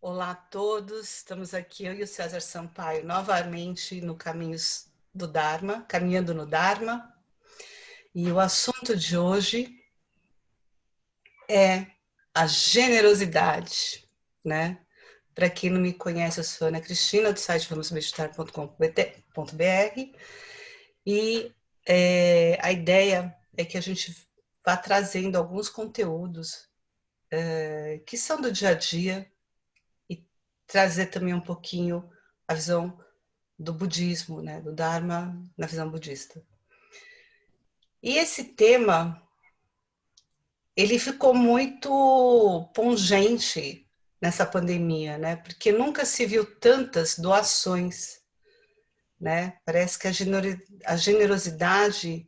Olá a todos, estamos aqui, eu e o César Sampaio, novamente no Caminhos do Dharma, caminhando no Dharma, e o assunto de hoje é a generosidade, né? Para quem não me conhece, eu sou Ana Cristina, do site vamosmeditar.com.br, e a ideia é que a gente vá trazendo alguns conteúdos que são do dia a dia e trazer também um pouquinho a visão do budismo, né, do Dharma na visão budista. E esse tema, ele ficou muito pungente nessa pandemia, né, porque nunca se viu tantas doações, né, parece que a generosidade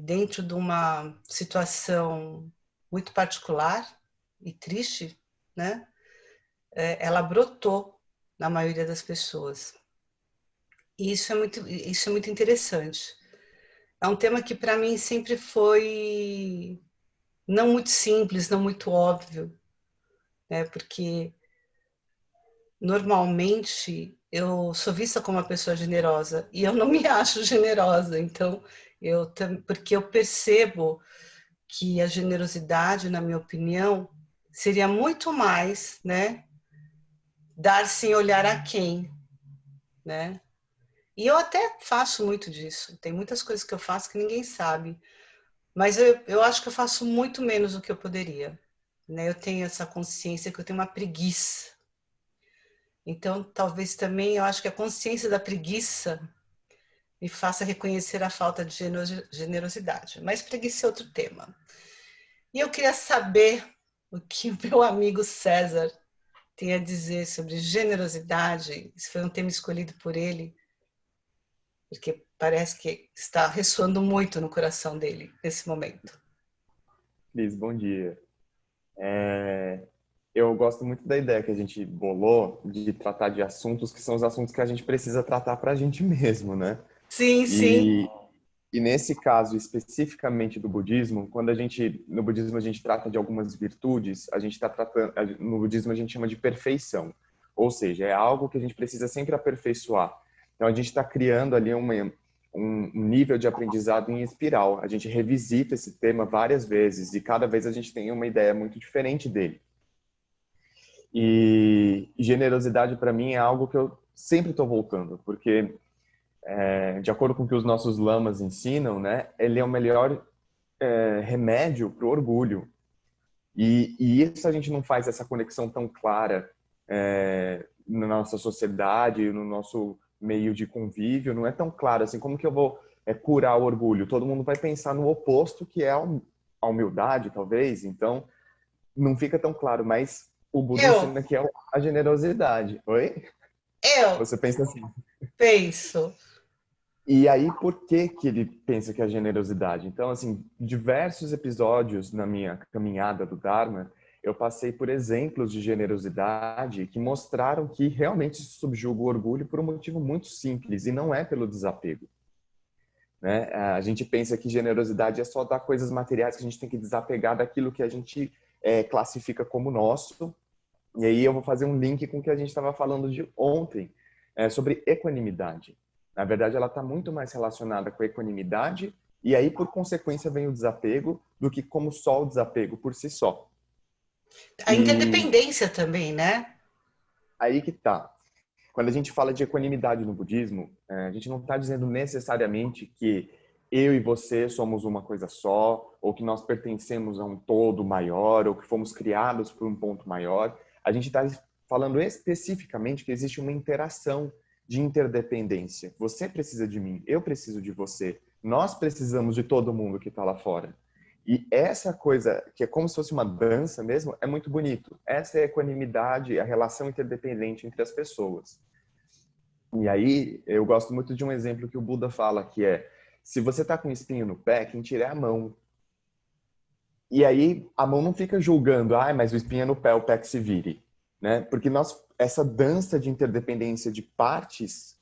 dentro de uma situação muito particular e triste, né, ela brotou na maioria das pessoas. E isso é muito interessante. É um tema que para mim sempre foi não muito simples, não muito óbvio, né? Porque normalmente eu sou vista como uma pessoa generosa e eu não me acho generosa, então porque eu percebo que a generosidade, na minha opinião, seria muito mais, né, dar sem olhar a quem, né? E eu até faço muito disso. Tem muitas coisas que eu faço que ninguém sabe. Mas eu acho que eu faço muito menos do que eu poderia, né? Eu tenho essa consciência que eu tenho uma preguiça. Então, talvez também eu acho que a consciência da preguiça me faça reconhecer a falta de generosidade. Mas preguiça é outro tema. E eu queria saber o que o meu amigo César tem a dizer sobre generosidade. Esse foi um tema escolhido por ele, porque parece que está ressoando muito no coração dele nesse momento. Cris, bom dia. Eu gosto muito da ideia que a gente bolou de tratar de assuntos que são os assuntos que a gente precisa tratar para a gente mesmo, né? Sim, sim. E, e nesse caso especificamente do budismo, no budismo a gente trata de algumas virtudes, a gente está tratando, no budismo a gente chama de perfeição, ou seja, é algo que a gente precisa sempre aperfeiçoar. Então a gente está criando ali um nível de aprendizado em espiral. A gente revisita esse tema várias vezes e cada vez a gente tem uma ideia muito diferente dele. E generosidade para mim é algo que eu sempre estou voltando, porque de acordo com o que os nossos lamas ensinam, né, ele é o melhor remédio para o orgulho. E isso a gente não faz essa conexão tão clara na nossa sociedade, no nosso meio de convívio, não é tão claro assim, como que eu vou curar o orgulho? Todo mundo vai pensar no oposto, que é a humildade, talvez, então não fica tão claro, mas o Buda Eu, ensina que é a generosidade. Oi? eu Você pensa assim. penso. E aí, por que que ele pensa que é a generosidade? Então, assim, diversos episódios na minha caminhada do Dharma, eu passei por exemplos de generosidade que mostraram que realmente se subjuga o orgulho por um motivo muito simples, e não é pelo desapego, né? A gente pensa que generosidade é só dar coisas materiais, que a gente tem que desapegar daquilo que a gente classifica como nosso. E aí eu vou fazer um link com o que a gente estava falando de ontem, sobre equanimidade. Na verdade, ela está muito mais relacionada com a equanimidade e aí, por consequência, vem o desapego do que como só o desapego por si só. A E interdependência também, né? aí que tá. Quando a gente fala de equanimidade no budismo, a gente não está dizendo necessariamente que eu e você somos uma coisa só, ou que nós pertencemos a um todo maior, ou que fomos criados por um ponto maior. A gente está falando especificamente que existe uma interação de interdependência. Você precisa de mim, eu preciso de você, nós precisamos de todo mundo que está lá fora. E essa coisa, que é como se fosse uma dança mesmo, é muito bonito. Essa é a equanimidade, a relação interdependente entre as pessoas. E aí, eu gosto muito de um exemplo que o Buda fala, que é, se você está com um espinho no pé, quem tira é a mão. E aí, a mão não fica julgando, ah, mas o espinho é no pé, o pé que se vire. Né? Porque essa dança de interdependência de partes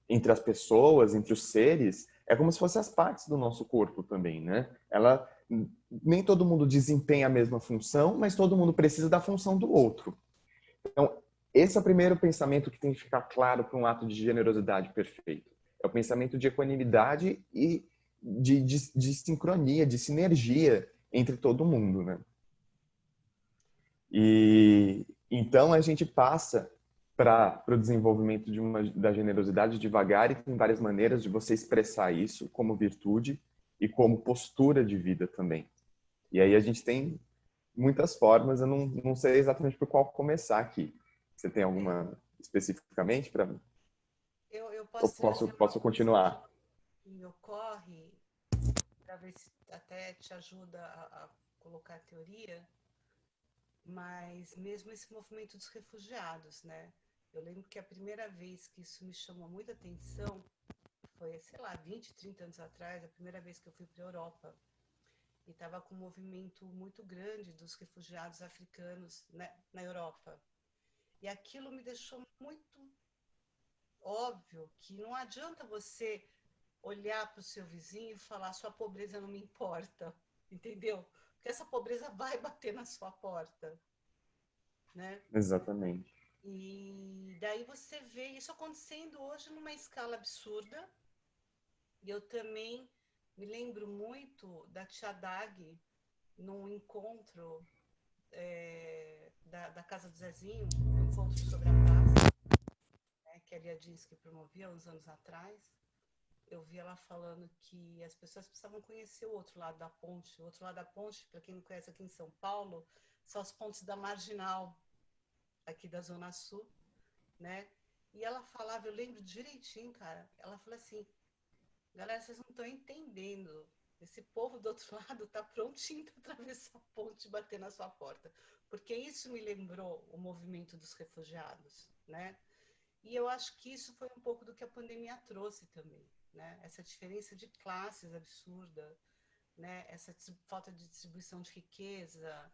entre as pessoas, entre os seres, é como se fossem as partes do nosso corpo também, né? Nem todo mundo desempenha a mesma função, mas todo mundo precisa da função do outro. Então, Esse é o primeiro pensamento que tem que ficar claro para um ato de generosidade perfeito. É o pensamento de equanimidade e de sincronia, de sinergia entre todo mundo, né? E então a gente passa para o desenvolvimento da generosidade devagar, e tem várias maneiras de você expressar isso como virtude e como postura de vida também. E aí a gente tem muitas formas, eu não sei exatamente por qual começar aqui. Você tem alguma especificamente para mim? Eu Ou posso trazer uma posso coisa continuar? que me ocorre, para ver se até te ajuda a colocar a teoria, mas mesmo esse movimento dos refugiados, né? Eu lembro que a primeira vez que isso me chamou muita atenção foi, sei lá, 20, 30 anos atrás, a primeira vez que eu fui para a Europa. E estava com um movimento muito grande dos refugiados africanos, né, na Europa. E aquilo me deixou muito óbvio que não adianta você olhar para o seu vizinho e falar: sua pobreza não me importa, entendeu? Porque essa pobreza vai bater na sua porta, né? Exatamente. E daí você vê isso acontecendo hoje numa escala absurda. E eu também me lembro muito da Tia Dag, num encontro da Casa do Zezinho, um encontro sobre a paz, né, que a Lia Jeans que promovia uns anos atrás. Eu vi ela falando que as pessoas precisavam conhecer o outro lado da ponte. O outro lado da ponte, para quem não conhece aqui em São Paulo, são as pontes da Marginal, aqui da Zona Sul, né? E ela falava, eu lembro direitinho, cara, ela falou assim: galera, vocês não estão entendendo. Esse povo do outro lado está prontinho para atravessar a ponte e bater na sua porta. Porque isso me lembrou o movimento dos refugiados, né? E eu acho que isso foi um pouco do que a pandemia trouxe também, né? Essa diferença de classes absurda, né? Essa falta de distribuição de riqueza,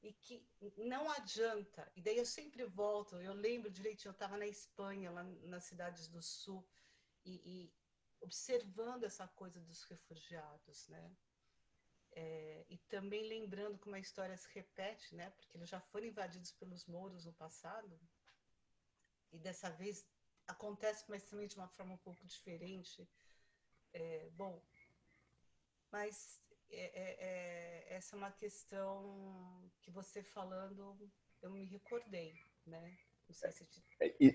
e que não adianta. E daí eu sempre volto, eu lembro direitinho, eu estava na Espanha, lá nas cidades do sul, e observando essa coisa dos refugiados, né? E também lembrando como a história se repete, né? Porque eles já foram invadidos pelos mouros no passado, e dessa vez acontece, mas também de uma forma um pouco diferente. Bom, mas essa é uma questão que você falando, eu me recordei, né? Não sei se te...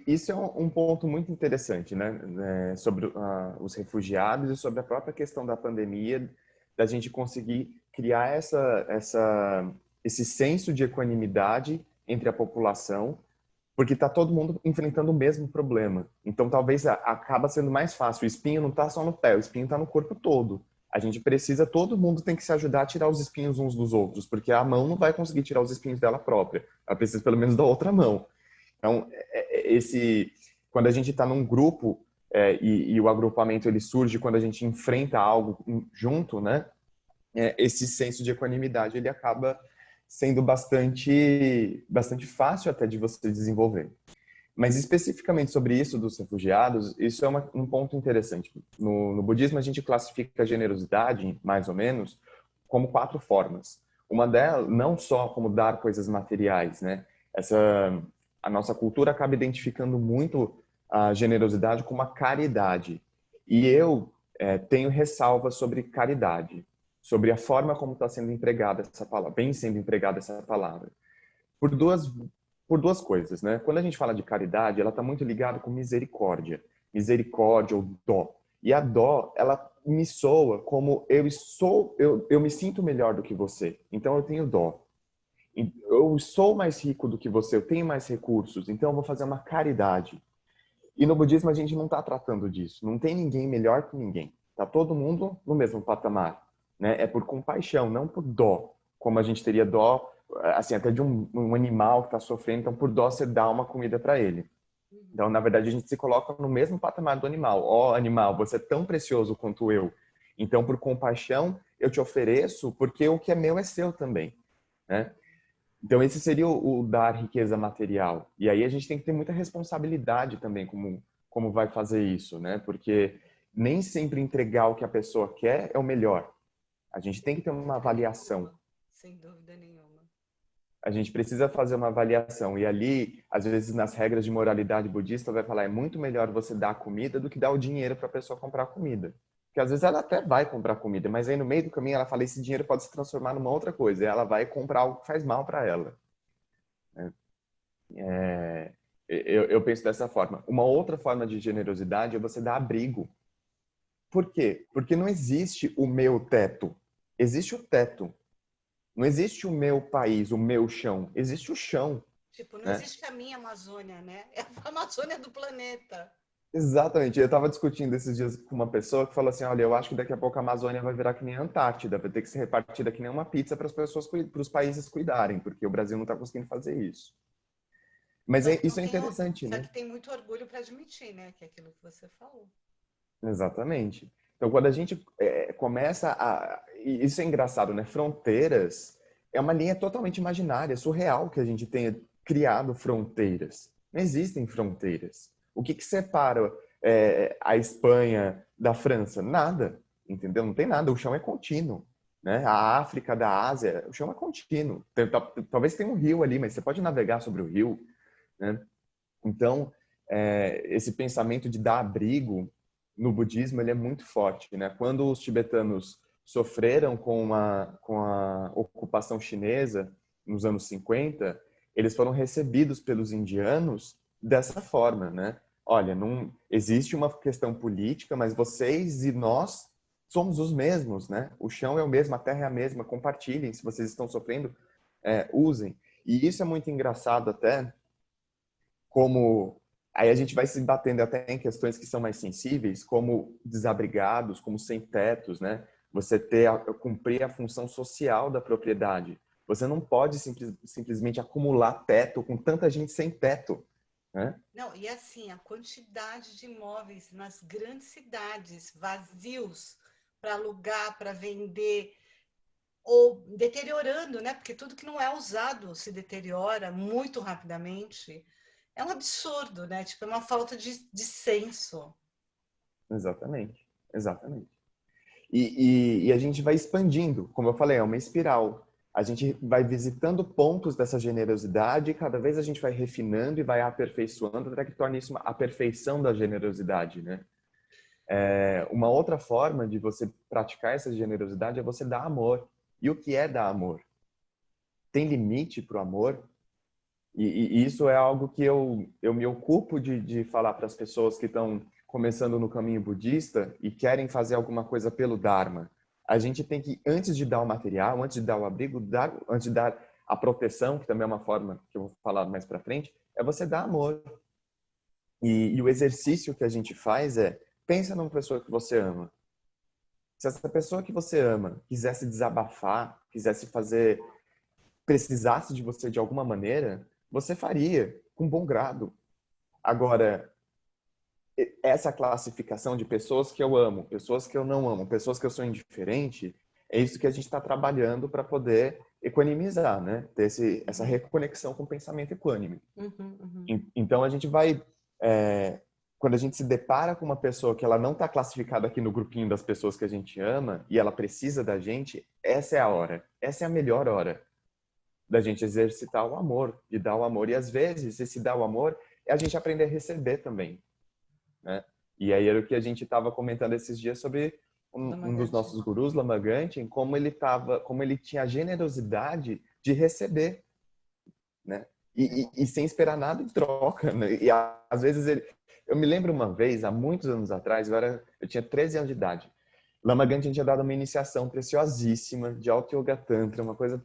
Isso é um ponto muito interessante, né? Sobre os refugiados e sobre a própria questão da pandemia, da gente conseguir criar esse senso de equanimidade entre a população, porque está todo mundo enfrentando o mesmo problema. Então, talvez acaba sendo mais fácil. O espinho não está só no pé, o espinho está no corpo todo. A gente precisa, todo mundo tem que se ajudar a tirar os espinhos uns dos outros, porque a mão não vai conseguir tirar os espinhos dela própria. Ela precisa pelo menos da outra mão. Então, quando a gente está num grupo, e o agrupamento ele surge quando a gente enfrenta algo junto, né? Esse senso de equanimidade ele acaba sendo bastante fácil até de você desenvolver. Mas especificamente sobre isso dos refugiados, isso é um ponto interessante. No budismo, a gente classifica a generosidade, mais ou menos, como 4 formas. Uma delas, não só como dar coisas materiais, né? A nossa cultura acaba identificando muito a generosidade como a caridade. E eu tenho ressalvas sobre caridade, sobre a forma como está sendo empregada essa palavra, vem sendo empregada essa palavra. Por duas, por duas coisas, né? Quando a gente fala de caridade, ela está muito ligada com misericórdia. Misericórdia ou dó. E a dó, ela me soa como eu me sinto melhor do que você, então eu tenho dó. Eu sou mais rico do que você, eu tenho mais recursos, então eu vou fazer uma caridade. E no budismo a gente não está tratando disso. Não tem ninguém melhor que ninguém. Está todo mundo no mesmo patamar, né? É por compaixão, não por dó. Como a gente teria dó, assim, até de um animal que está sofrendo, então por dó você dá uma comida para ele. Então, na verdade, a gente se coloca no mesmo patamar do animal. Ó, animal, você é tão precioso quanto eu. Então, por compaixão, eu te ofereço, porque o que é meu é seu também, né? Então, esse seria o dar riqueza material. E aí a gente tem que ter muita responsabilidade também como vai fazer isso, né? Porque nem sempre entregar o que a pessoa quer é o melhor. A gente tem que ter uma Sem dúvida avaliação. nenhuma. Sem dúvida nenhuma. A gente precisa fazer uma avaliação. E ali, às vezes, nas regras de moralidade budista, vai falar, é muito melhor você dar a comida do que dar o dinheiro para a pessoa comprar comida. Porque às vezes ela até vai comprar comida, mas aí no meio do caminho ela fala, esse dinheiro pode se transformar numa outra coisa. E ela vai comprar algo que faz mal para ela. Eu penso dessa forma. Uma outra forma de generosidade é você dar abrigo. Por quê? Porque não existe o meu teto. Existe o teto. Não existe o meu país, o meu chão. Existe o chão, Tipo, não né? existe a minha Amazônia, né? É a Amazônia do planeta. Exatamente. Eu estava discutindo esses dias com uma pessoa que falou assim, olha, eu acho que daqui a pouco a Amazônia vai virar que nem a Antártida, vai ter que ser repartida que nem uma pizza para as pessoas, para os países cuidarem, porque o Brasil não está conseguindo fazer isso. Mas Só que não isso é tem, interessante, só né? que tem muito orgulho para admitir, né? Que é aquilo que você falou. Exatamente. Então, quando a gente começa a... E isso é engraçado, né? Fronteiras é uma linha totalmente imaginária, surreal que a gente tenha criado fronteiras. Não existem fronteiras. O que separa a Espanha da França? Nada, entendeu? Não tem nada. O chão é contínuo. Né? A África da Ásia, o chão é contínuo. Talvez tenha um rio ali, mas você pode navegar sobre o rio. Né? Então, esse pensamento de dar abrigo no budismo ele é muito forte, né? Quando os tibetanos sofreram com a ocupação chinesa nos anos 50, eles foram recebidos pelos indianos dessa forma, né? Olha, não existe uma questão política, mas vocês e nós somos os mesmos, né? O chão é o mesmo, a terra é a mesma, compartilhem, se vocês estão sofrendo, usem. E isso é muito engraçado até, como aí a gente vai se batendo até em questões que são mais sensíveis, como desabrigados, como sem tetos, né? Você cumprir a função social da propriedade. Você não pode simplesmente acumular teto com tanta gente sem teto, né? Não, e assim, a quantidade de imóveis nas grandes cidades vazios para alugar, para vender, ou deteriorando, né? Porque tudo que não é usado se deteriora muito rapidamente. É um absurdo, né? Tipo, é uma falta de senso. Exatamente, exatamente. E a gente vai expandindo, como eu falei, é uma espiral. A gente vai visitando pontos dessa generosidade e cada vez a gente vai refinando e vai aperfeiçoando até que torne isso a perfeição da generosidade, né? Uma outra forma de você praticar essa generosidade é você dar amor. E o que é dar amor? Tem limite para o amor? E isso é algo que eu me ocupo de falar para as pessoas que estão começando no caminho budista e querem fazer alguma coisa pelo Dharma. A gente tem que, antes de dar o material, antes de dar o abrigo, antes de dar a proteção, que também é uma forma que eu vou falar mais para frente, é você dar amor. E o exercício que a gente faz é, pensa numa pessoa que você ama. Se essa pessoa que você ama quisesse desabafar, quisesse fazer, precisasse de você de alguma maneira, você faria com bom grado. Agora, essa classificação de pessoas que eu amo, pessoas que eu não amo, pessoas que eu sou indiferente, é isso que a gente está trabalhando para poder equanimizar, né? Ter essa reconexão com o pensamento equânime. Uhum, uhum. Então a gente vai, quando a gente se depara com uma pessoa que ela não está classificada aqui no grupinho das pessoas que a gente ama e ela precisa da gente, essa é a hora, essa é a melhor hora da gente exercitar o amor, de dar o amor. E às vezes esse dar o amor é a gente aprender a receber também, né? E aí era o que a gente estava comentando esses dias sobre um dos Lamagante. nossos gurus, Lama Ganchen, como ele tinha a generosidade de receber, né? E sem esperar nada em troca, né? E às vezes eu me lembro uma vez, há muitos anos atrás, eu tinha 13 anos de idade. Lama Ganchen tinha dado uma iniciação preciosíssima de Auto Yoga Tantra, uma coisa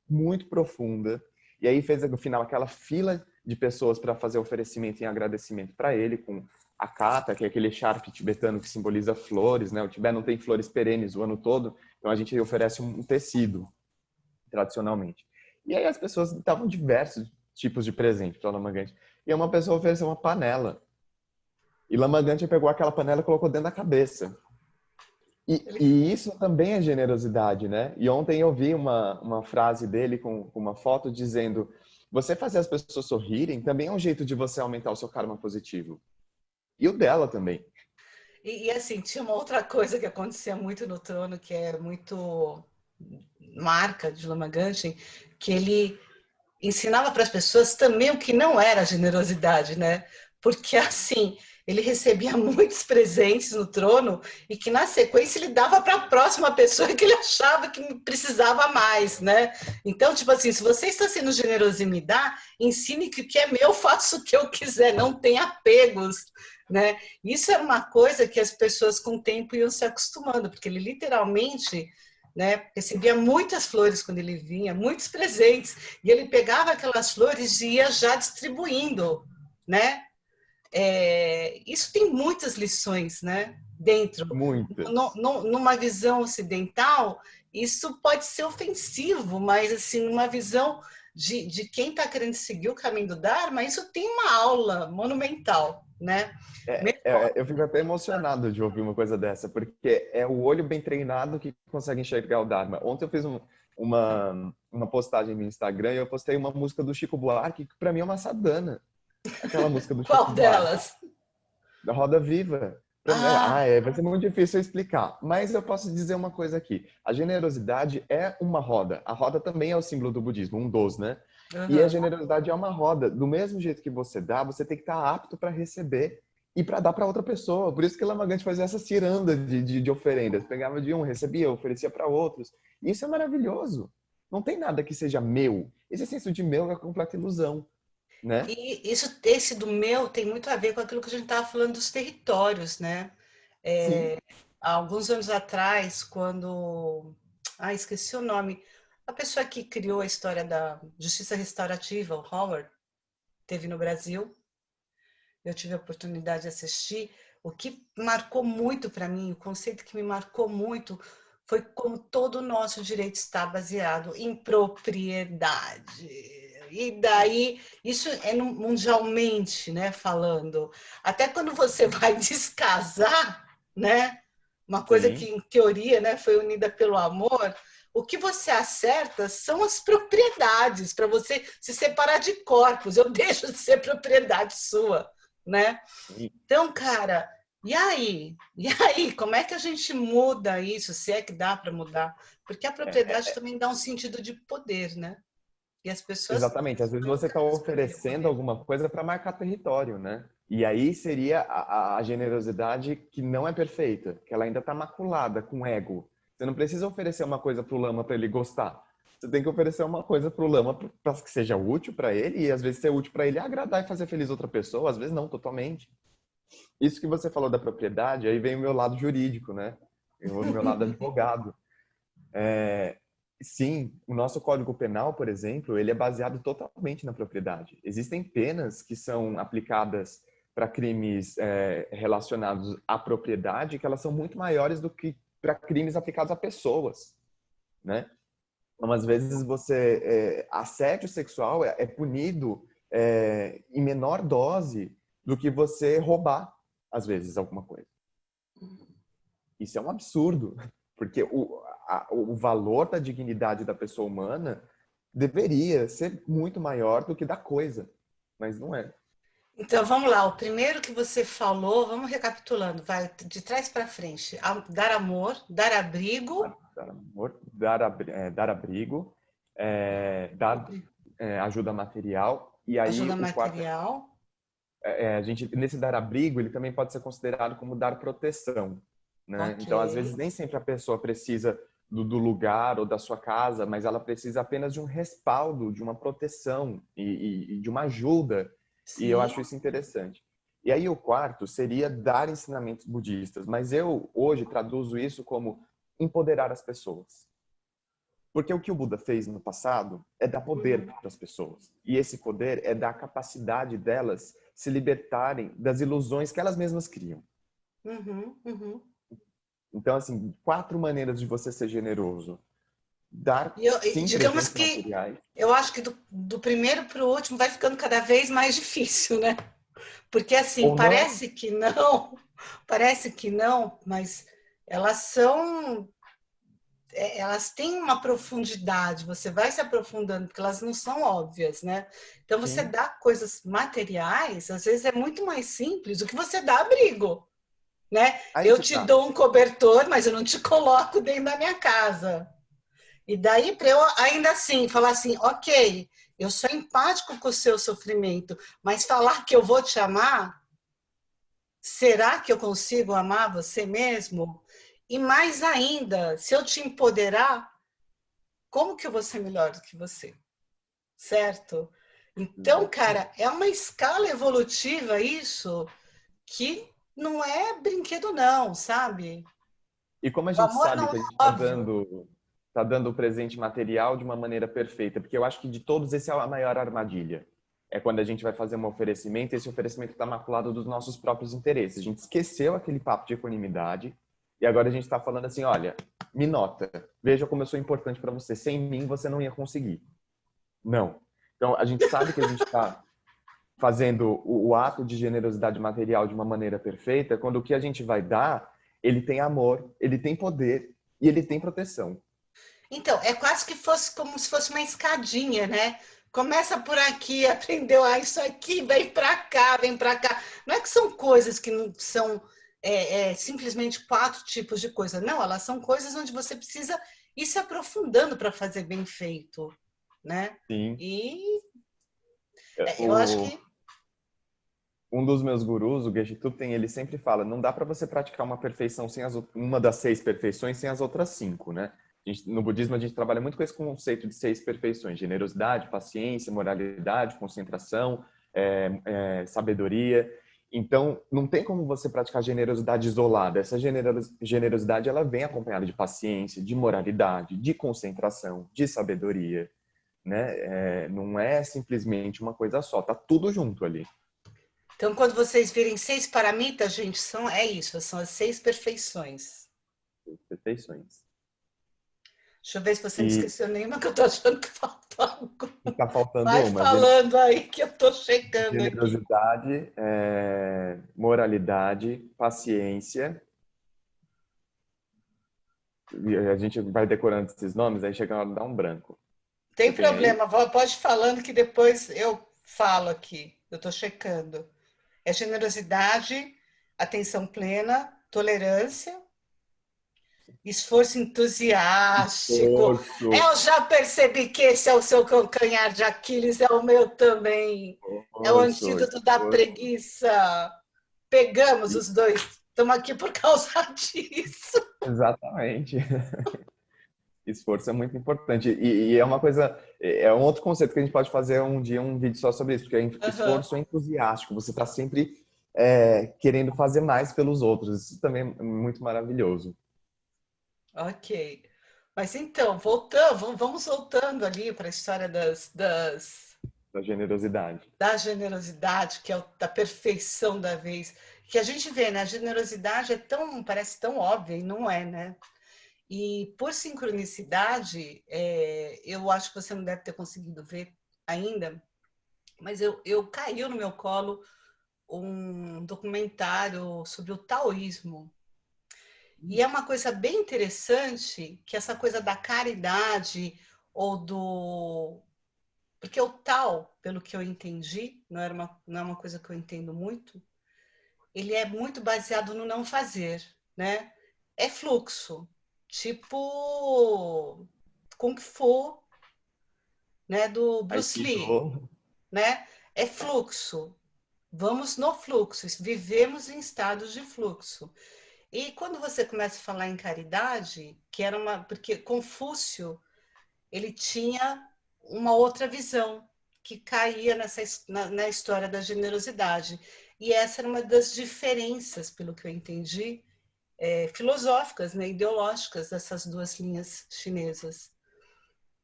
muito profunda. E aí fez no final aquela fila de pessoas para fazer oferecimento em agradecimento para ele, com a kata, que é aquele charpe tibetano que simboliza flores, né? O Tibete não tem flores perenes o ano todo, então a gente oferece um tecido, tradicionalmente. E aí as pessoas davam diversos tipos de presente para Lama Ganchen. E uma pessoa ofereceu uma panela. E Lama Ganchen pegou aquela panela e colocou dentro da cabeça. E isso também é generosidade, né? E ontem eu vi uma frase dele com uma foto dizendo: você fazer as pessoas sorrirem também é um jeito de você aumentar o seu karma positivo. E o dela também. E assim, tinha uma outra coisa que acontecia muito no trono, que é muito marca de Lama Ganchen, que ele ensinava para as pessoas também o que não era generosidade, né? Porque assim, ele recebia muitos presentes no trono e que na sequência ele dava para a próxima pessoa que ele achava que precisava mais, né? Então, tipo assim, se você está sendo generoso e me dá, ensine que o que é meu, faço o que eu quiser, não tem apegos, né? Isso é uma coisa que as pessoas com o tempo iam se acostumando, porque ele literalmente, né, recebia muitas flores quando ele vinha, muitos presentes, e ele pegava aquelas flores e ia já distribuindo, né? Isso tem muitas lições, né? Dentro. Muitas. Numa visão ocidental, isso pode ser ofensivo, mas assim, numa visão de quem está querendo seguir o caminho do Dharma, isso tem uma aula monumental, né? Eu fico até emocionado de ouvir uma coisa dessa, porque é o olho bem treinado que consegue enxergar o Dharma. Ontem eu fiz uma postagem no Instagram e eu postei uma música do Chico Buarque, que para mim é uma sadhana. Aquela música do Qual Chico Buarque, delas? da Roda Viva. Ah, Vai ser muito difícil eu explicar, mas eu posso dizer uma coisa aqui. A generosidade é uma roda. A roda também é o símbolo do budismo, um dos, né? E a uhum. generosidade é uma roda. Do mesmo jeito que você dá, você tem que estar apto para receber e para dar para outra pessoa. Por isso que Lama Gante fazia essa ciranda de oferendas. Pegava de um, recebia, oferecia para outros. E isso é maravilhoso. Não tem nada que seja meu. Esse senso de meu é uma completa ilusão, né? E esse do meu tem muito a ver com aquilo que a gente estava falando dos territórios, né? Sim. Há alguns anos atrás, quando. Ah, esqueci o nome. A pessoa que criou a história da justiça restaurativa, o Howard, teve no Brasil. Eu tive a oportunidade de assistir. O que marcou muito para mim, o conceito que me marcou muito, foi como todo o nosso direito está baseado em propriedade. E daí, isso é mundialmente, né, falando. Até quando você vai descasar, né, uma coisa que Sim. em teoria, né, foi unida pelo amor, o que você acerta são as propriedades para você se separar de corpos. Eu deixo de ser propriedade sua, né? Então, cara, e aí? E aí, como é que a gente muda isso, se é que dá para mudar? Porque a propriedade também dá um sentido de poder, né? E as pessoas Exatamente. Às vezes são você está educadas para querer oferecendo poder. alguma coisa para marcar território, né? E aí seria a generosidade que não é perfeita, que ela ainda está maculada com ego. Você não precisa oferecer uma coisa para o lama para ele gostar. Você tem que oferecer uma coisa para o lama para que seja útil para ele e às vezes ser útil para ele é agradar e fazer feliz outra pessoa, às vezes não totalmente. Isso que você falou da propriedade, aí vem o meu lado jurídico, né? O meu lado advogado. Sim, o nosso Código Penal, por exemplo, ele é baseado totalmente na propriedade. Existem penas que são aplicadas para crimes relacionados à propriedade que elas são muito maiores do que para crimes aplicados a pessoas, né? Então, às vezes assédio sexual é punido em menor dose do que você roubar, às vezes, alguma coisa. Isso é um absurdo, porque o valor da dignidade da pessoa humana deveria ser muito maior do que da coisa, mas não é. Então, vamos lá. O primeiro que você falou, vamos recapitulando, vai de trás para frente. Dar amor, dar abrigo. Dar amor, dar abrigo, dar ajuda material, e aí Ajuda o quarto, material. a gente, nesse dar abrigo, ele também pode ser considerado como dar proteção, né? Ok. Então, às vezes, nem sempre a pessoa precisa do lugar ou da sua casa, mas ela precisa apenas de um respaldo, de uma proteção e de uma ajuda. E eu Sim. acho isso interessante. E aí o quarto seria dar ensinamentos budistas, mas eu hoje traduzo isso como empoderar as pessoas. Porque o que o Buda fez no passado é dar poder Uhum. para as pessoas. E esse poder é dar a capacidade delas se libertarem das ilusões que elas mesmas criam. Uhum. Uhum. Então, assim, 4 maneiras de você ser generoso. Dar, E sim, digamos presentes que materiais. eu acho que do primeiro para o último vai ficando cada vez mais difícil, né? Porque assim, Ou não, parece que não, mas elas são, elas têm uma profundidade, você vai se aprofundando, porque elas não são óbvias, né? Então você sim. dá coisas materiais, às vezes é muito mais simples do que você dá abrigo, né? Aí Eu que te tá. dou um cobertor, mas eu não te coloco dentro da minha casa. E daí, para eu ainda assim falar assim, ok, Eu sou empático com o seu sofrimento, mas falar que eu vou te amar, será que eu consigo amar você mesmo? E mais ainda, se eu te empoderar, como que eu vou ser melhor do que você? Certo? Então, Exatamente. cara, é uma escala evolutiva isso que não é brinquedo não, sabe? E como a O gente amor sabe não que a é gente óbvio. tá dando o presente material de uma maneira perfeita? Porque eu acho que de todos esse é a maior armadilha. É quando a gente vai fazer um oferecimento e esse oferecimento está maculado dos nossos próprios interesses. A gente esqueceu aquele papo de equanimidade e agora a gente está falando assim, olha, me nota, veja como eu sou importante para você. Sem mim você não ia conseguir. Não. Então a gente sabe que a gente está fazendo o ato de generosidade material de uma maneira perfeita, quando o que a gente vai dar, ele tem amor, ele tem poder e ele tem proteção. Então, é quase que fosse como se fosse uma escadinha, né? Começa por aqui, aprendeu isso aqui, vem para cá, vem para cá. Não é que são coisas que não são simplesmente 4 tipos de coisa. Não, elas são coisas onde você precisa ir se aprofundando para fazer bem feito, né? Sim. E eu acho O, que um dos meus gurus, o Geshe Tupten, ele sempre fala, não dá para você praticar uma perfeição sem uma das 6 perfeições sem as outras 5, né? No budismo a gente trabalha muito com esse conceito de 6 perfeições: generosidade, paciência, moralidade, concentração, sabedoria. Então, não tem como você praticar generosidade isolada. Essa generosidade ela vem acompanhada de paciência, de moralidade, de concentração, de sabedoria, né? Não é simplesmente uma coisa só, tá tudo junto ali. então, quando vocês virem 6 paramitas, gente, é isso, são as 6 perfeições. Perfeições. Deixa eu ver se você não E esqueceu nenhuma, que eu tô achando que falta algo. está faltando Vai uma: falando aí que eu tô checando aqui. generosidade, moralidade, paciência. E a gente vai decorando esses nomes, aí chega a hora de dar um branco. Você Tem tem aí? problema, pode ir falando que depois eu falo aqui. Eu tô checando. É generosidade, atenção plena, tolerância, esforço entusiástico. Esforço. Eu já percebi que esse é o seu calcanhar de Aquiles, é o meu também. É o Esforço, antídoto da esforço. preguiça. Pegamos os dois. Estamos aqui por causa disso. Exatamente. Esforço é muito importante. E é uma coisa, é um outro conceito que a gente pode fazer um dia um vídeo só sobre isso, porque Uhum. esforço é entusiástico. Você está sempre querendo fazer mais pelos outros. Isso também é muito maravilhoso. Ok. Mas então, voltando, vamos voltando ali para a história Da generosidade. da generosidade, que é da perfeição da vez. Que a gente vê, né? A generosidade parece tão óbvia e não é, né? E por sincronicidade, eu acho que você não deve ter conseguido ver ainda, mas eu caiu no meu colo um documentário sobre o taoísmo. E é uma coisa bem interessante que essa coisa da caridade ou do. Porque o tal, pelo que eu entendi, não é uma coisa que eu entendo muito, ele é muito baseado no não fazer, né? É fluxo, tipo Kung Fu, né, do Bruce Lee, Aikido. né? É fluxo. Vamos no fluxo, vivemos em estados de fluxo. E quando você começa a falar em caridade, que era uma. Porque Confúcio, ele tinha uma outra visão, que caía na história da generosidade. E essa era uma das diferenças, pelo que eu entendi, filosóficas, né, ideológicas dessas duas linhas chinesas.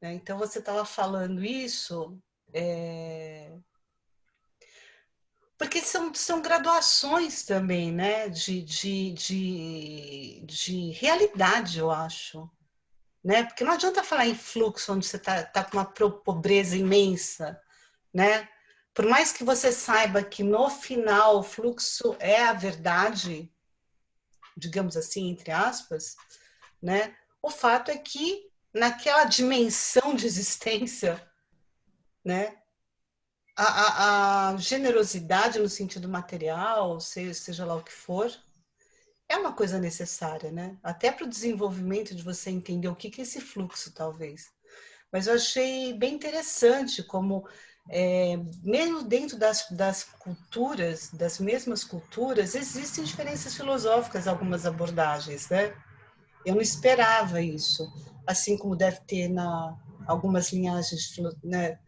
Né? Então, você estava falando isso. Porque são graduações também, né? De realidade, eu acho. Né? Porque não adianta falar em fluxo onde você tá com uma pobreza imensa, né? Por mais que você saiba que no final o fluxo é a verdade, digamos assim, entre aspas, né? O fato é que naquela dimensão de existência, né? A generosidade no sentido material, seja lá o que for, é uma coisa necessária, né? Até para o desenvolvimento de você entender o que é esse fluxo, talvez. Mas eu achei bem interessante como, mesmo dentro das culturas, das mesmas culturas, existem diferenças filosóficas, algumas abordagens, né? Eu não esperava isso, assim como deve ter algumas linhagens, né,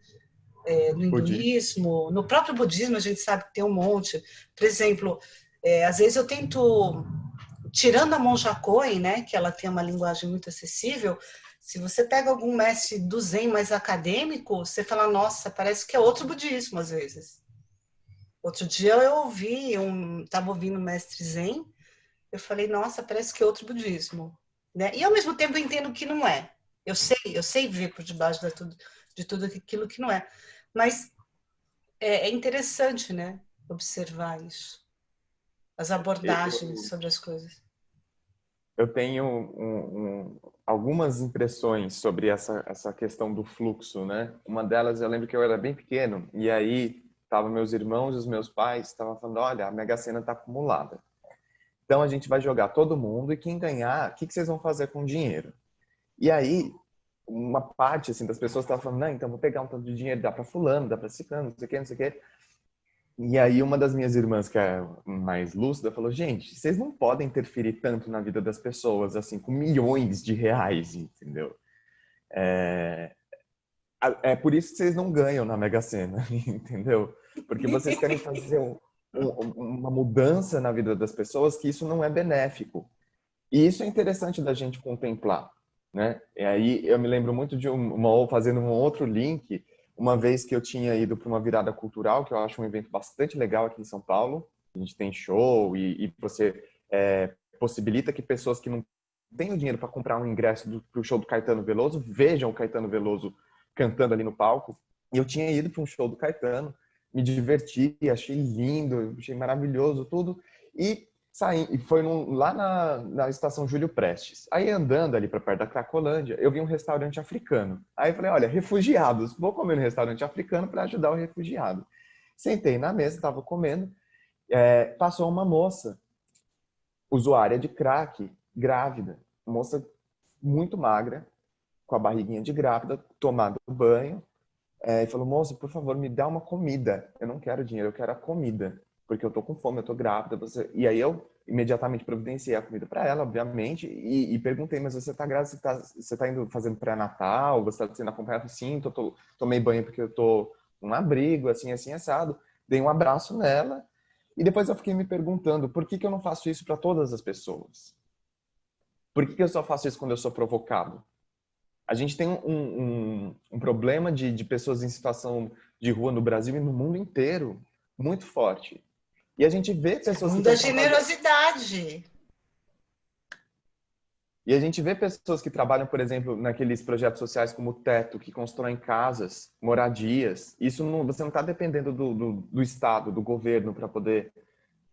no Budismo. hinduísmo, no próprio budismo a gente sabe que tem um monte. Por exemplo, às vezes eu tento, tirando a monja Coen, né, que ela tem uma linguagem muito acessível, se você pega algum mestre do Zen mais acadêmico, você fala, nossa, parece que é outro budismo às vezes. Outro dia eu estava ouvindo o mestre Zen, eu falei, nossa, parece que é outro budismo, né? E ao mesmo tempo eu entendo que não é. Eu sei ver por debaixo de tudo aquilo que não é. Mas é interessante, né? Observar isso, as abordagens Eu, sobre as coisas. eu tenho algumas impressões sobre essa questão do fluxo, né? Uma delas, eu lembro que eu era bem pequeno, e aí estavam meus irmãos e os meus pais estavam falando, olha, a Mega Sena está acumulada. Então a gente vai jogar todo mundo e quem ganhar, o que vocês vão fazer com o dinheiro? E aí, uma parte assim, das pessoas estava falando, não, então vou pegar um tanto de dinheiro, dá para fulano, dá para ciclano, não sei o que, não sei o que. E aí uma das minhas irmãs, que é mais lúcida, falou, gente, vocês não podem interferir tanto na vida das pessoas, assim, com milhões de reais, entendeu? É, é por isso que vocês não ganham na Mega Sena, entendeu? Porque vocês querem fazer uma mudança na vida das pessoas que isso não é benéfico. E isso é interessante da gente contemplar, né? E aí eu me lembro muito de fazendo um outro link, uma vez que eu tinha ido para uma virada cultural, que eu acho um evento bastante legal aqui em São Paulo. A gente tem show e você possibilita que pessoas que não têm o dinheiro para comprar um ingresso para o show do Caetano Veloso vejam o Caetano Veloso cantando ali no palco. E eu tinha ido para um show do Caetano, me diverti, achei lindo, achei maravilhoso tudo. E saí, e foi lá na estação Júlio Prestes. Aí andando ali para perto da Cracolândia, eu vi um restaurante africano. Aí eu falei, olha, refugiados, vou comer no restaurante africano para ajudar o refugiado. Sentei na mesa, estava comendo, passou uma moça, usuária de crack, grávida, moça muito magra, com a barriguinha de grávida, tomando banho, e falou, moça, por favor, me dá uma comida. Eu não quero dinheiro, eu quero a comida. Porque eu tô com fome, eu tô grávida. E aí eu imediatamente providenciei a comida para ela, obviamente, e perguntei, mas você tá grávida, você tá indo fazendo pré-natal, você tá sendo acompanhado? Sim, tomei banho porque eu tô num abrigo, assim, assim, assado. Dei um abraço nela, e depois eu fiquei me perguntando, por que que eu não faço isso para todas as pessoas? Por que que eu só faço isso quando eu sou provocado? A gente tem um problema de pessoas em situação de rua no Brasil e no mundo inteiro muito forte. E a gente vê pessoas que Segundo a estão trabalhando. generosidade. E a gente vê pessoas que trabalham, por exemplo, naqueles projetos sociais como o Teto, que constroem casas, moradias. Isso não, você não está dependendo do Estado, do governo, para poder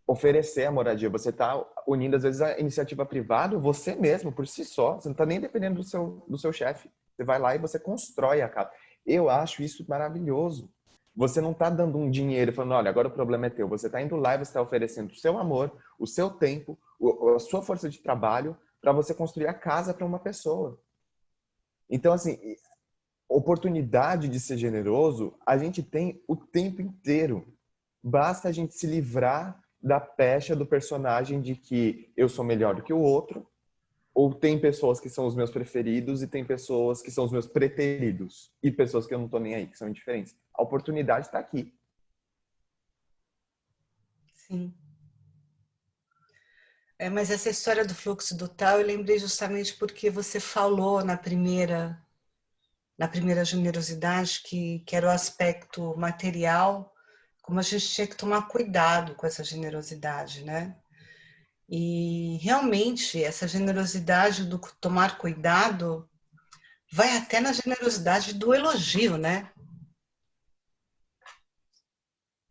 oferecer a moradia. Você está unindo, às vezes, a iniciativa privada, você mesmo, por si só. Você não está nem dependendo do seu chefe. Você vai lá e você constrói a casa. Eu acho isso maravilhoso. Você não está dando um dinheiro falando, olha, agora o problema é teu. Você está indo lá e você está oferecendo o seu amor, o seu tempo, a sua força de trabalho para você construir a casa para uma pessoa. Então, assim, oportunidade de ser generoso, a gente tem o tempo inteiro. Basta a gente se livrar da pecha do personagem de que eu sou melhor do que o outro, ou tem pessoas que são os meus preferidos e tem pessoas que são os meus preteridos, e pessoas que eu não tô nem aí, que são indiferentes. A oportunidade está aqui. Sim. Mas essa história do fluxo do tal, eu lembrei justamente porque você falou na primeira generosidade, que era o aspecto material, como a gente tinha que tomar cuidado com essa generosidade, né? E realmente essa generosidade do tomar cuidado vai até na generosidade do elogio, né?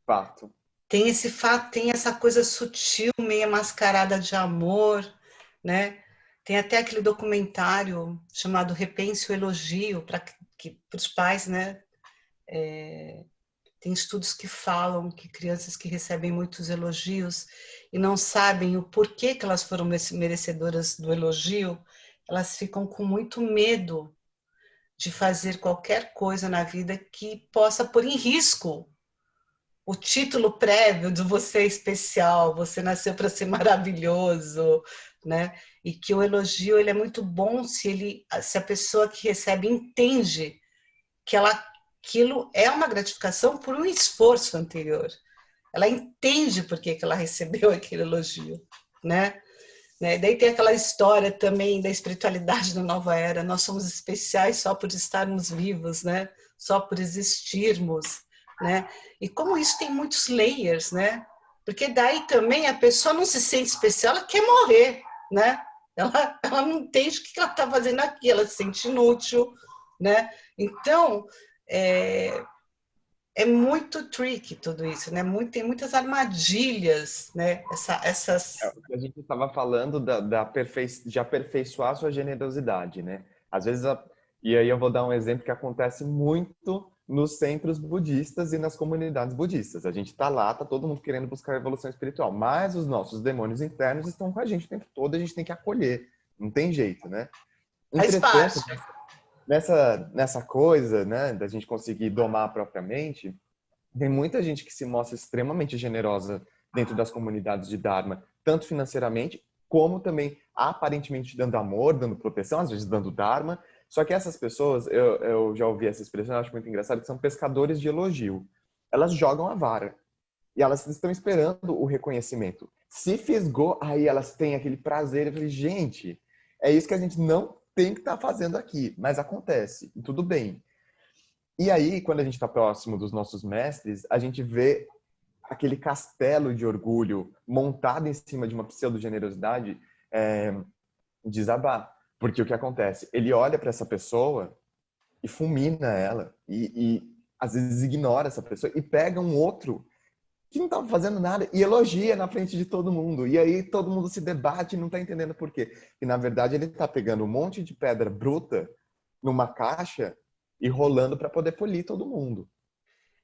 Fato. Tem esse fato, tem essa coisa sutil, meio mascarada de amor, né? Tem até aquele documentário chamado Repense o Elogio para os pais, né? Tem estudos que falam que crianças que recebem muitos elogios e não sabem o porquê que elas foram merecedoras do elogio, elas ficam com muito medo de fazer qualquer coisa na vida que possa pôr em risco o título prévio de você é especial, você nasceu para ser maravilhoso, né? E que o elogio ele é muito bom se a pessoa que recebe entende que aquilo é uma gratificação por um esforço anterior. Ela entende por que ela recebeu aquele elogio, né? Daí tem aquela história também da espiritualidade da nova era. Nós somos especiais só por estarmos vivos, né? Só por existirmos, né? E como isso tem muitos layers, né? Porque daí também a pessoa não se sente especial, ela quer morrer, né? Ela não entende o que ela está fazendo aqui, ela se sente inútil, né? Então, é muito tricky tudo isso, né? Tem muitas armadilhas, né? Essas... A gente estava falando de aperfeiçoar a sua generosidade, né? Às vezes, e aí eu vou dar um exemplo que acontece muito nos centros budistas e nas comunidades budistas. A gente está lá, está todo mundo querendo buscar a evolução espiritual, mas os nossos demônios internos estão com a gente o tempo todo, a gente tem que acolher, não tem jeito, né? Faz Entretanto, parte. nessa coisa, né, da gente conseguir domar a própria mente, tem muita gente que se mostra extremamente generosa dentro das comunidades de Dharma, tanto financeiramente, como também aparentemente dando amor, dando proteção, às vezes dando Dharma. Só que essas pessoas, eu já ouvi essa expressão, eu acho muito engraçado, que são pescadores de elogio. Elas jogam a vara e elas estão esperando o reconhecimento. Se fisgou, aí elas têm aquele prazer. Eu falei, gente, é isso que a gente não tem que estar fazendo aqui, mas acontece, e tudo bem. E aí, quando a gente está próximo dos nossos mestres, a gente vê aquele castelo de orgulho montado em cima de uma pseudo-generosidade desabar. Porque o que acontece? Ele olha para essa pessoa e fulmina ela, e às vezes ignora essa pessoa e pega um outro que não estava fazendo nada e elogia na frente de todo mundo. E aí todo mundo se debate e não está entendendo por quê. E na verdade ele está pegando um monte de pedra bruta numa caixa e rolando para poder polir todo mundo.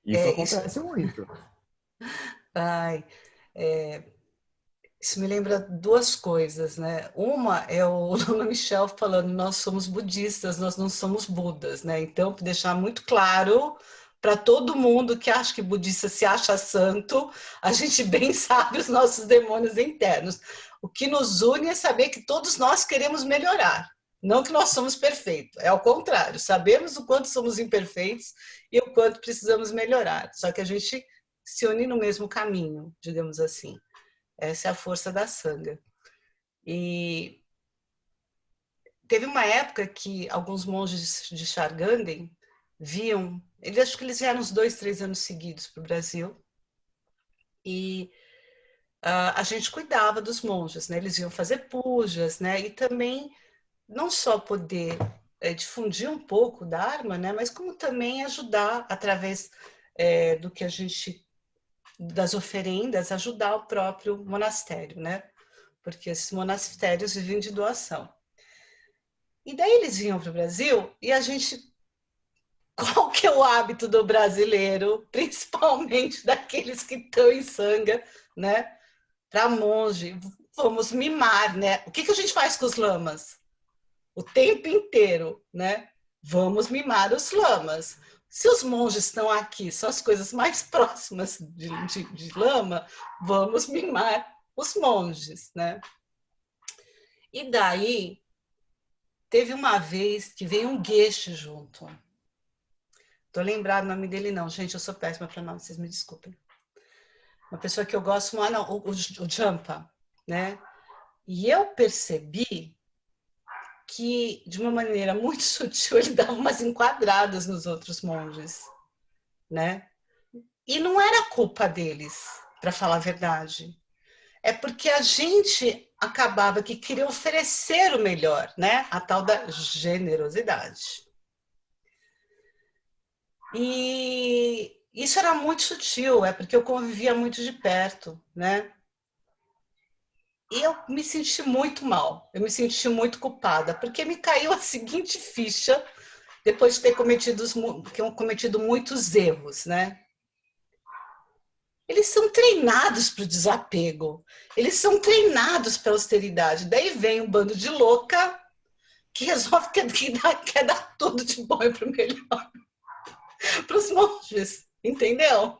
Isso Isso, acontece muito. ai, é, isso me lembra duas coisas, né? Uma é o Lama Michel falando, nós somos budistas, nós não somos budas, né? Então, deixar muito claro para todo mundo que acha que budista se acha santo, a gente bem sabe os nossos demônios internos. O que nos une é saber que todos nós queremos melhorar, não que nós somos perfeitos, é ao contrário, sabemos o quanto somos imperfeitos e o quanto precisamos melhorar, só que a gente se une no mesmo caminho, digamos assim. Essa é a força da sanga. E teve uma época que alguns monges de Charganden viam, acho que eles vieram uns 2, 3 anos seguidos para o Brasil, e a gente cuidava dos monges, né? Eles iam fazer pujas, né? E também não só poder difundir um pouco da Dharma, né? Mas como também ajudar através do que a gente das oferendas, ajudar o próprio monastério, né? Porque esses monastérios vivem de doação. E daí eles vinham para o Brasil e a gente... Qual que é o hábito do brasileiro, principalmente daqueles que estão em sanga, né? Para monge, vamos mimar, né? O que a gente faz com os lamas? O tempo inteiro, né? Vamos mimar os lamas. Se os monges estão aqui, são as coisas mais próximas de lama, vamos mimar os monges, né? E daí, teve uma vez que veio um gueixe junto. Tô lembrado o nome dele não, gente, eu sou péssima para nome, vocês me desculpem. Uma pessoa que eu gosto, o Jampa, né? E eu percebi que, de uma maneira muito sutil, ele dava umas enquadradas nos outros monges, né? E não era culpa deles, para falar a verdade. É porque a gente acabava que queria oferecer o melhor, né? A tal da generosidade. E isso era muito sutil, é porque eu convivia muito de perto, né? E eu me senti muito mal, eu me senti muito culpada, porque me caiu a seguinte ficha, depois de ter cometido muitos erros, né? Eles são treinados para o desapego, eles são treinados para a austeridade. Daí vem um bando de louca que resolve quer dar tudo de bom e para o melhor para os monges, entendeu?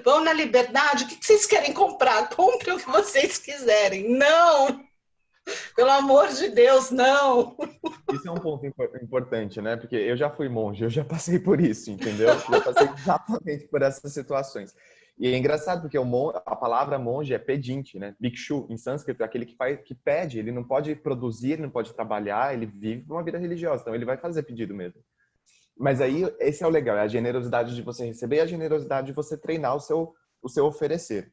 Vão na liberdade, o que vocês querem comprar? Comprem o que vocês quiserem. Não! Pelo amor de Deus, não! Isso é um ponto importante, né? Porque eu já fui monge, eu já passei por isso, entendeu? Já passei exatamente por essas situações. E é engraçado porque a palavra monge é pedinte, né? Bhikshu, em sânscrito, é aquele que pede. Ele não pode produzir, ele não pode trabalhar, ele vive uma vida religiosa, então ele vai fazer pedido mesmo. Mas aí, esse é o legal, é a generosidade de você receber e a generosidade de você treinar o seu oferecer.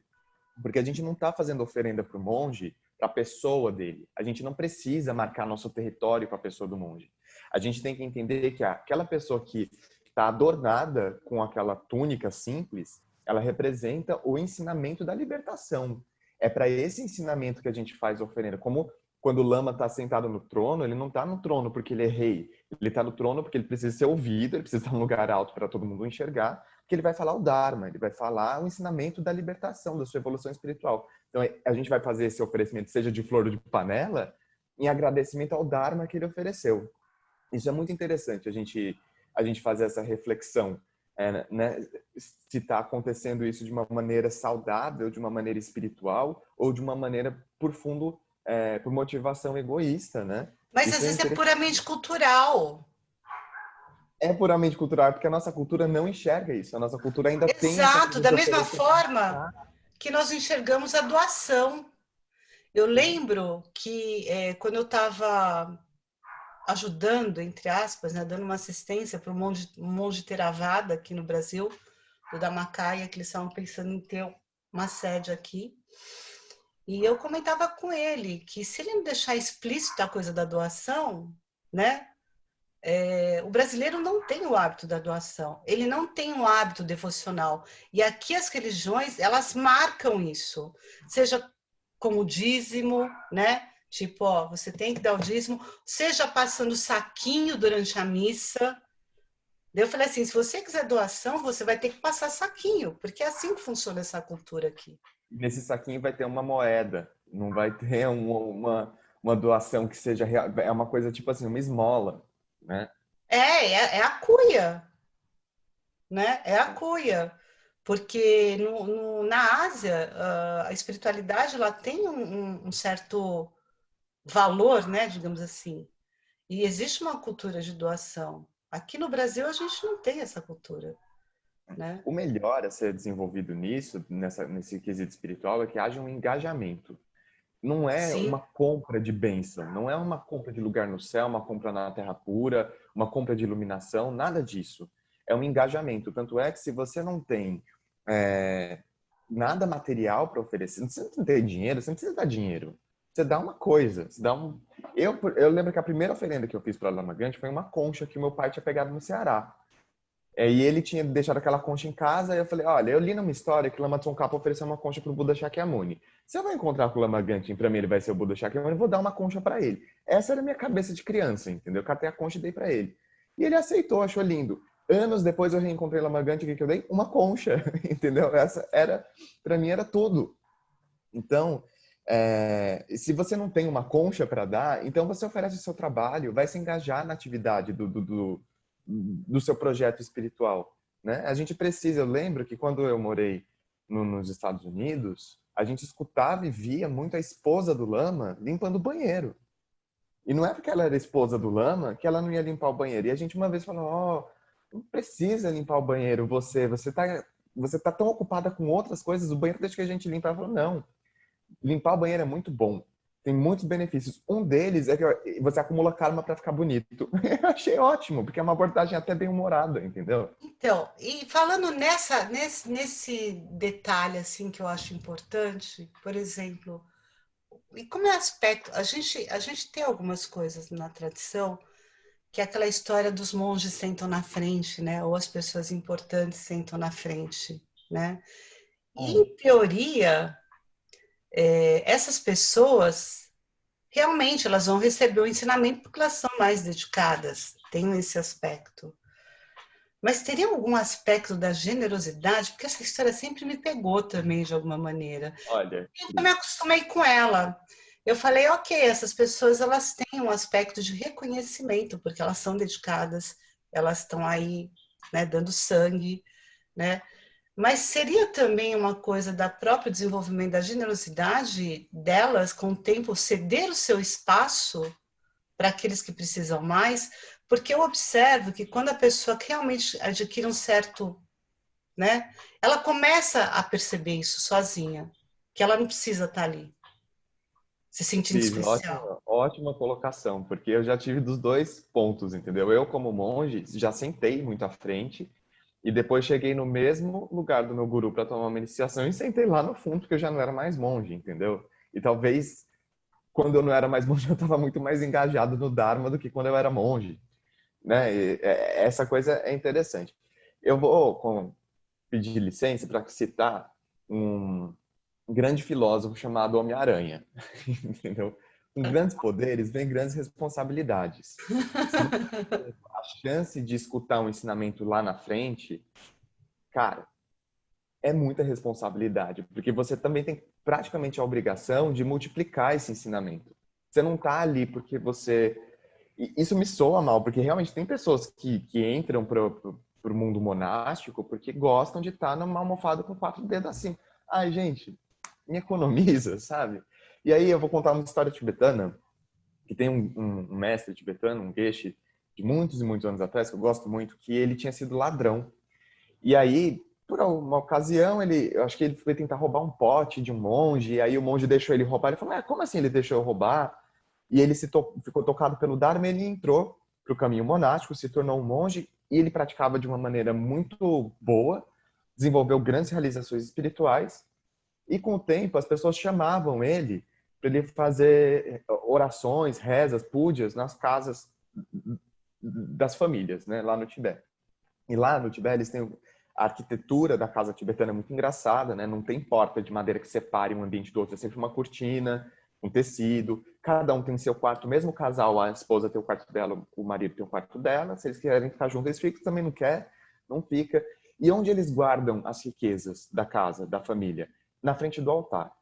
Porque a gente não está fazendo oferenda para o monge, para a pessoa dele. A gente não precisa marcar nosso território com a pessoa do monge. A gente tem que entender que aquela pessoa que está adornada com aquela túnica simples, ela representa o ensinamento da libertação. É para esse ensinamento que a gente faz a oferenda. Como quando o lama está sentado no trono, ele não está no trono porque ele é rei. Ele está no trono porque ele precisa ser ouvido, ele precisa estar num lugar alto para todo mundo enxergar, porque ele vai falar o Dharma, ele vai falar o ensinamento da libertação, da sua evolução espiritual. Então, a gente vai fazer esse oferecimento, seja de flor ou de panela, em agradecimento ao Dharma que ele ofereceu. Isso é muito interessante, a gente fazer essa reflexão. Né? Se está acontecendo isso de uma maneira saudável, de uma maneira espiritual, ou de uma maneira, por fundo, por motivação egoísta, né? Mas Isso às vezes é puramente cultural. É puramente cultural, porque a nossa cultura não enxerga isso. A nossa cultura ainda tem essa Exato, coisa da de mesma oferecer. forma que nós enxergamos a doação. Eu lembro que quando eu estava ajudando, entre aspas, né, dando uma assistência para um monge Theravada aqui no Brasil, do Dhammakaya, que eles estavam pensando em ter uma sede aqui. E eu comentava com ele que se ele não deixar explícita a coisa da doação, né, o brasileiro não tem o hábito da doação, ele não tem o hábito devocional. E aqui as religiões, elas marcam isso, seja como dízimo, né? Tipo, ó, você tem que dar o dízimo, seja passando saquinho durante a missa. Daí eu falei assim, se você quiser doação, você vai ter que passar saquinho, porque é assim que funciona essa cultura aqui. Nesse saquinho vai ter uma moeda, não vai ter uma doação que seja real. É uma coisa tipo assim, uma esmola, né? É a cuia, né? É a cuia. Porque na Ásia, a espiritualidade ela tem um certo valor, né? Digamos assim. E existe uma cultura de doação. Aqui no Brasil a gente não tem essa cultura, né? O melhor a ser desenvolvido nisso, nesse quesito espiritual, é que haja um engajamento. Não é Sim. uma compra de bênção, não é uma compra de lugar no céu, uma compra na terra pura, uma compra de iluminação, nada disso. É um engajamento. Tanto é que se você não tem nada material para oferecer, você não tem dinheiro, você não precisa dar dinheiro. Você dá uma coisa, você dá um... Eu lembro que a primeira oferenda que eu fiz para a Lama Gante foi uma concha que meu pai tinha pegado no Ceará. E ele tinha deixado aquela concha em casa, e eu falei, olha, eu li numa história que Lama Tsongkhapa ofereceu uma concha pro Buda Shakyamuni. Se eu vou encontrar com o Lama Gante, para mim ele vai ser o Buda Shakyamuni, eu vou dar uma concha para ele. Essa era a minha cabeça de criança, entendeu? Eu catei a concha e dei para ele. E ele aceitou, achou lindo. Anos depois eu reencontrei Lama Gante, o que eu dei? Uma concha, entendeu? Essa era, para mim era tudo. Então, se você não tem uma concha para dar, então você oferece o seu trabalho, vai se engajar na atividade do seu projeto espiritual, né? A gente precisa, eu lembro que quando eu morei nos Estados Unidos, a gente escutava e via muito a esposa do lama limpando o banheiro. E não é porque ela era esposa do lama que ela não ia limpar o banheiro. E a gente uma vez falou, não precisa limpar o banheiro, você tá tão ocupada com outras coisas, o banheiro deixa que a gente limpa. Ela falou, não, limpar o banheiro é muito bom. Tem muitos benefícios. Um deles é que você acumula karma para ficar bonito. Eu achei ótimo, porque é uma abordagem até bem humorada, entendeu? Então, e falando nesse detalhe assim que eu acho importante, por exemplo, e como é aspecto, a gente tem algumas coisas na tradição que é aquela história dos monges sentam na frente, né? Ou as pessoas importantes sentam na frente, né? E, em teoria, essas pessoas realmente elas vão receber o ensinamento porque elas são mais dedicadas, tem esse aspecto. Mas teria algum aspecto da generosidade? Porque essa história sempre me pegou também, de alguma maneira. Olha, Eu me acostumei com ela. Eu falei, ok, essas pessoas elas têm um aspecto de reconhecimento, porque elas são dedicadas, elas estão aí, né, dando sangue, né? Mas seria também uma coisa da próprio desenvolvimento da generosidade delas, com o tempo, ceder o seu espaço para aqueles que precisam mais, porque eu observo que quando a pessoa realmente adquire um certo, né, ela começa a perceber isso sozinha, que ela não precisa estar ali, se sentindo Sim, especial. ótima colocação, porque eu já tive dos dois pontos, entendeu? Eu, como monge, já sentei muito à frente e depois cheguei no mesmo lugar do meu guru para tomar uma iniciação e sentei lá no fundo, porque eu já não era mais monge, entendeu? E talvez quando eu não era mais monge, eu estava muito mais engajado no Dharma do que quando eu era monge, né? Essa coisa é interessante. Eu vou pedir licença para citar um grande filósofo chamado Homem-Aranha, entendeu? Com grandes poderes vem grandes responsabilidades. Se você tem a chance de escutar um ensinamento lá na frente, cara, é muita responsabilidade, porque você também tem praticamente a obrigação de multiplicar esse ensinamento. Você não está ali porque você... Isso me soa mal, porque realmente tem pessoas que entram para o mundo monástico porque gostam de estar numa almofada com 4 dedos assim. Ai, gente, me economiza, sabe? E aí eu vou contar uma história tibetana, que tem um mestre tibetano, um geshe, de muitos e muitos anos atrás, que eu gosto muito, que ele tinha sido ladrão. E aí, por uma ocasião, eu acho que ele foi tentar roubar um pote de um monge, e aí o monge deixou ele roubar. Ele falou, como assim ele deixou eu roubar? E ele ficou tocado pelo Dharma, ele entrou para o caminho monástico, se tornou um monge, e ele praticava de uma maneira muito boa, desenvolveu grandes realizações espirituais, e com o tempo as pessoas chamavam ele para ele fazer orações, rezas, púdias nas casas das famílias, né, lá no Tibete. E lá no Tibete eles têm a arquitetura da casa tibetana é muito engraçada, né? Não tem porta de madeira que separe um ambiente do outro, é sempre uma cortina, um tecido. Cada um tem seu quarto, mesmo o casal, a esposa tem o quarto dela, o marido tem o quarto dela. Se eles querem ficar juntos, eles ficam, também não quer, não fica. E onde eles guardam as riquezas da casa, da família? Na frente do altar.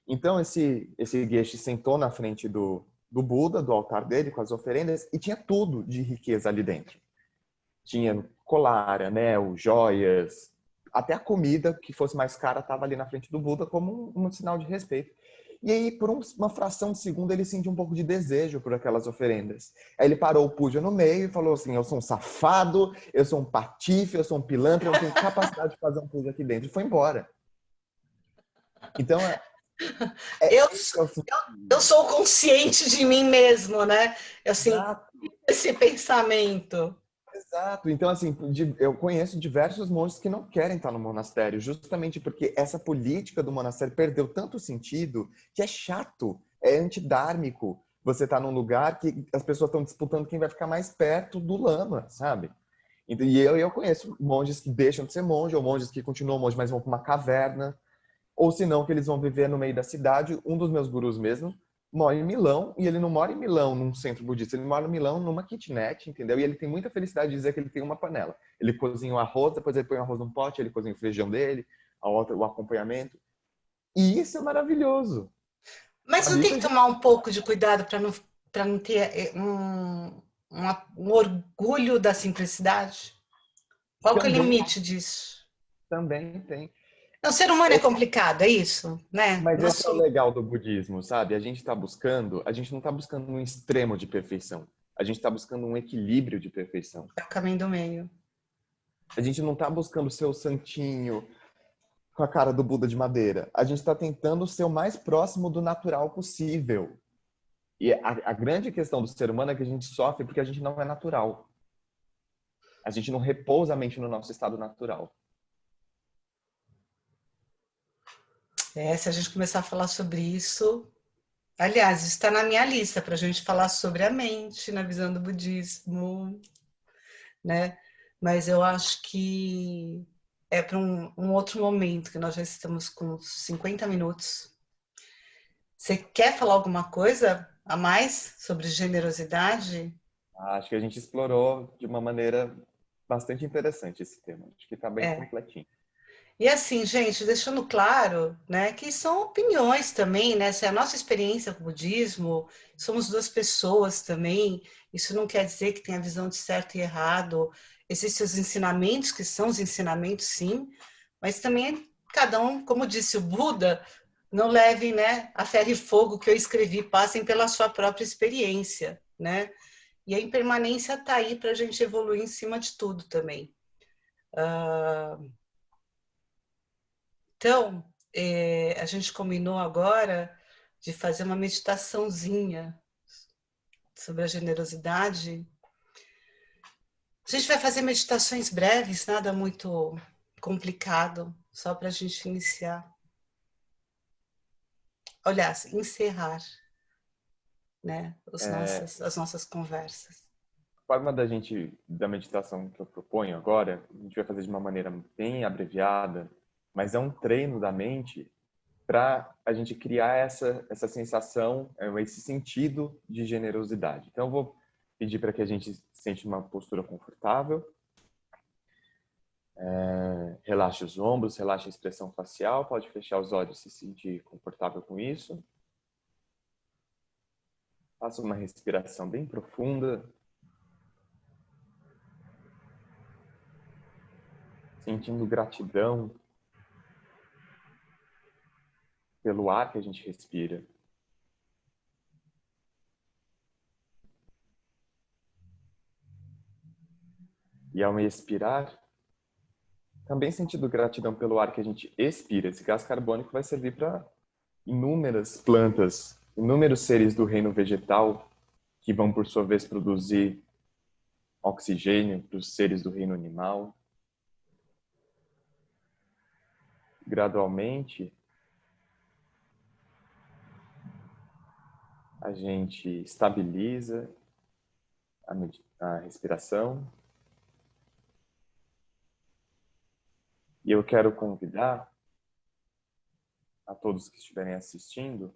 Então esse Geshe sentou na frente do Buda, do altar dele, com as oferendas, e tinha tudo de riqueza ali dentro. Tinha colar, anel, joias, até a comida que fosse mais cara estava ali na frente do Buda como um sinal de respeito. E aí, por uma fração de segundo, ele sentiu um pouco de desejo por aquelas oferendas. Aí ele parou o puja no meio e falou assim, eu sou um safado, eu sou um patife, eu sou um pilantra, eu não tenho capacidade de fazer um puja aqui dentro. E foi embora. Então, Eu, esse é o eu sentido. sou consciente de mim mesmo, né? Assim, Exato. esse pensamento. Exato. Então, assim, eu conheço diversos monges que não querem estar no monastério, justamente porque essa política do monastério perdeu tanto sentido que é chato, é antidármico. Você está num lugar que as pessoas estão disputando quem vai ficar mais perto do lama, sabe? E eu conheço monges que deixam de ser monge, ou monges que continuam monge, mas vão para uma caverna, ou senão que eles vão viver no meio da cidade. Um dos meus gurus mesmo mora em Milão, e ele não mora em Milão num centro budista, ele mora em Milão numa kitnet, entendeu? E ele tem muita felicidade de dizer que ele tem uma panela. Ele cozinha o arroz, depois ele põe o arroz num pote, ele cozinha o feijão dele, o acompanhamento. E isso é maravilhoso. Mas não Sabe? tem Isso a que gente tomar um pouco de cuidado para não ter um orgulho da simplicidade? Qual que é o também, limite disso? também tem. Não, o ser humano é complicado, é isso, né? Mas esse é o Nosso legal do budismo, sabe? A gente não está buscando um extremo de perfeição. A gente está buscando um equilíbrio de perfeição. é o caminho do meio. A gente não está buscando ser o santinho com a cara do Buda de madeira. A gente está tentando ser o mais próximo do natural possível. E a grande questão do ser humano é que a gente sofre porque a gente não é natural. A gente não repousa a mente no nosso estado natural. É, se a gente começar a falar sobre isso, aliás, isso está na minha lista para a gente falar sobre a mente na visão do budismo, né? Mas eu acho que é para um outro momento, que nós já estamos com 50 minutos. Você quer falar alguma coisa a mais sobre generosidade? Acho que a gente explorou de uma maneira bastante interessante esse tema. Acho que está bem É, completinho. E assim, gente, deixando claro, né, que são opiniões também, né? Essa é a nossa experiência com o budismo, somos duas pessoas também. Isso não quer dizer que tenha visão de certo e errado. Existem os ensinamentos, que são os ensinamentos, sim, mas também cada um, como disse o Buda, não levem, né, a ferro e fogo que eu escrevi, passem pela sua própria experiência, né? E a impermanência está aí para a gente evoluir em cima de tudo também. Então, a gente combinou agora de fazer uma meditaçãozinha sobre a generosidade. A gente vai fazer meditações breves, nada muito complicado, só para a gente iniciar. Aliás, encerrar, né, as nossas conversas. A forma da meditação que eu proponho agora, a gente vai fazer de uma maneira bem abreviada, mas é um treino da mente para a gente criar essa sensação, esse sentido de generosidade. Então, eu vou pedir para que a gente sente uma postura confortável, relaxe os ombros, relaxe a expressão facial, pode fechar os olhos se sentir confortável com isso. Faça uma respiração bem profunda, sentindo gratidão pelo ar que a gente respira. E ao expirar, também sentindo gratidão pelo ar que a gente expira. Esse gás carbônico vai servir para inúmeras plantas, inúmeros seres do reino vegetal, que vão, por sua vez, produzir oxigênio para os seres do reino animal. Gradualmente, a gente estabiliza a respiração. E eu quero convidar a todos que estiverem assistindo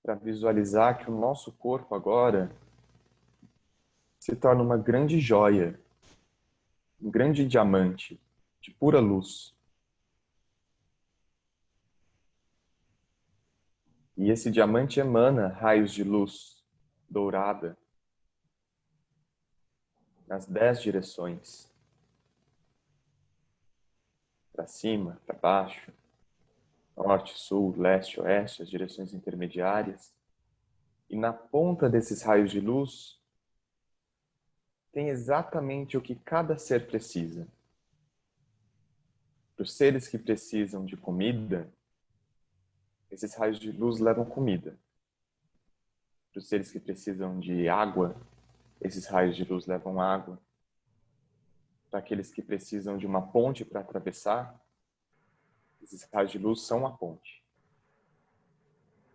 para visualizar que o nosso corpo agora se torna uma grande joia, um grande diamante de pura luz. E esse diamante emana raios de luz dourada nas 10 direções. Para cima, para baixo, norte, sul, leste, oeste, as direções intermediárias. E na ponta desses raios de luz tem exatamente o que cada ser precisa. Para os seres que precisam de comida, esses raios de luz levam comida. Para os seres que precisam de água, esses raios de luz levam água. Para aqueles que precisam de uma ponte para atravessar, esses raios de luz são a ponte.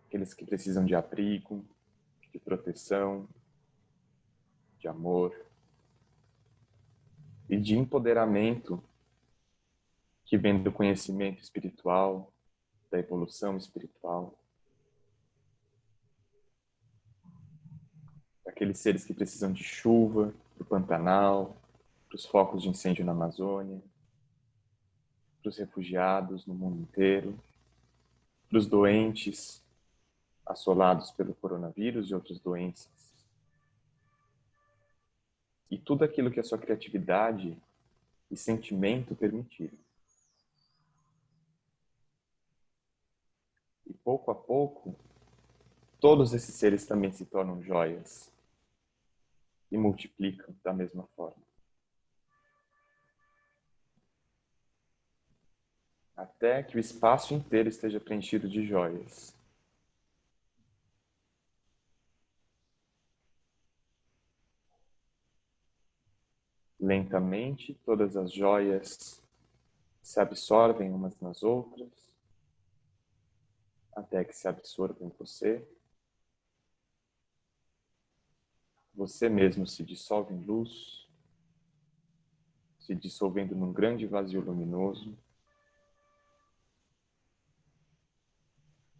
Aqueles que precisam de abrigo, de proteção, de amor e de empoderamento que vem do conhecimento espiritual, da evolução espiritual. Aqueles seres que precisam de chuva, do Pantanal, para os focos de incêndio na Amazônia, para os refugiados no mundo inteiro, para os doentes assolados pelo coronavírus e outras doenças. E tudo aquilo que a sua criatividade e sentimento permitirem. E pouco a pouco, todos esses seres também se tornam joias e multiplicam da mesma forma. Até que o espaço inteiro esteja preenchido de joias. Lentamente, todas as joias se absorvem umas nas outras, até que se absorvam em você. Você mesmo se dissolve em luz, se dissolvendo num grande vazio luminoso.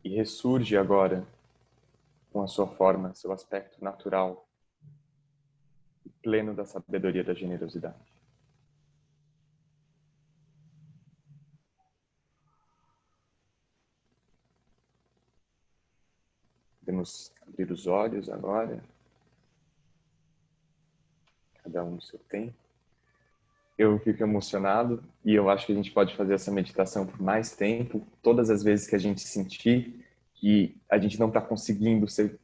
E ressurge agora com a sua forma, seu aspecto natural, pleno da sabedoria da generosidade. Podemos abrir os olhos agora, cada um no seu tempo. Eu fico emocionado e eu acho que a gente pode fazer essa meditação por mais tempo, todas as vezes que a gente sentir que a gente não está conseguindo ser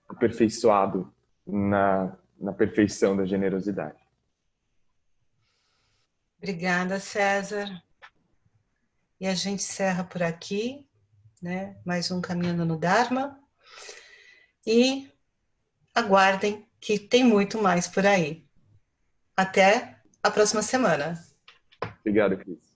aperfeiçoado na perfeição da generosidade. Obrigada, César. E a gente encerra por aqui, né? Mais um Caminhando no Dharma. E aguardem que tem muito mais por aí. Até a próxima semana. Obrigado, Cris.